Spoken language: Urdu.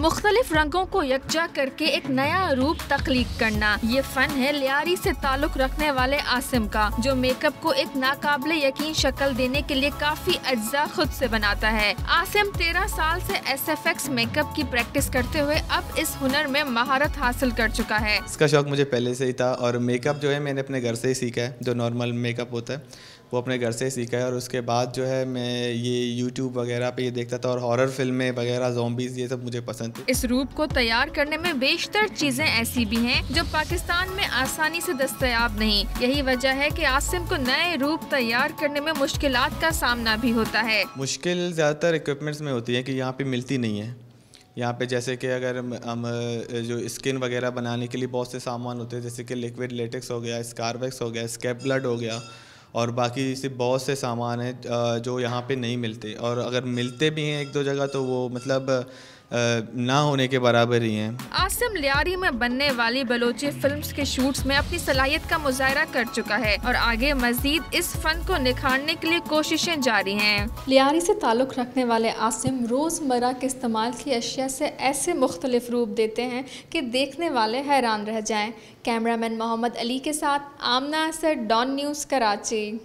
مختلف رنگوں کو یکجا کر کے ایک نیا روپ تخلیق کرنا، یہ فن ہے لیاری سے تعلق رکھنے والے عاصم کا، جو میک اپ کو ایک ناقابل یقین شکل دینے کے لیے کافی اجزاء خود سے بناتا ہے۔ عاصم 13 سال سے S F X makeup کی پریکٹس کرتے ہوئے اب اس ہنر میں مہارت حاصل کر چکا ہے۔ اس کا شوق مجھے پہلے سے ہی تھا، اور میک اپ جو ہے میں نے اپنے گھر سے ہی سیکھا ہے، جو نارمل میک اپ ہوتا ہے وہ اپنے گھر سے ہی سیکھا ہے، اور اس کے بعد جو ہے میں یہ یوٹیوب وغیرہ پہ یہ دیکھتا تھا، اور ہارر فلمیں وغیرہ، زومبیز، یہ سب مجھے پسند تھی۔ اس روپ کو تیار کرنے میں بیشتر چیزیں ایسی بھی ہیں جو پاکستان میں آسانی سے دستیاب نہیں، یہی وجہ ہے کہ عاصم کو نئے روپ تیار کرنے میں مشکلات کا سامنا بھی ہوتا ہے۔ مشکل زیادہ تر ایکوپمنٹس میں ہوتی ہے کہ یہاں پہ ملتی نہیں ہے۔ یہاں پہ جیسے کہ اگر ہم جو اسکن وغیرہ بنانے کے لیے بہت سے سامان ہوتے ہیں، جیسے کہ لیکوڈ لیٹکس ہو گیا، اسکاربیکس ہو گیا، اسکیپ بلڈ ہو گیا، اور باقی سے بہت سے سامان ہیں جو یہاں پہ نہیں ملتے، اور اگر ملتے بھی ہیں ایک دو جگہ تو وہ مطلب نہ ہونے کے برابر ہی ہیں۔ عاصم لیاری میں بننے والی بلوچی فلمز کے شوٹس میں اپنی صلاحیت کا مظاہرہ کر چکا ہے، اور آگے مزید اس فن کو نکھارنے کے لیے کوششیں جاری ہیں۔ لیاری سے تعلق رکھنے والے عاصم روزمرہ کے استعمال کی اشیاء سے ایسے مختلف روپ دیتے ہیں کہ دیکھنے والے حیران رہ جائیں۔ کیمرہ مین محمد علی کے ساتھ آمنہ اسد، ڈان نیوز، کراچی۔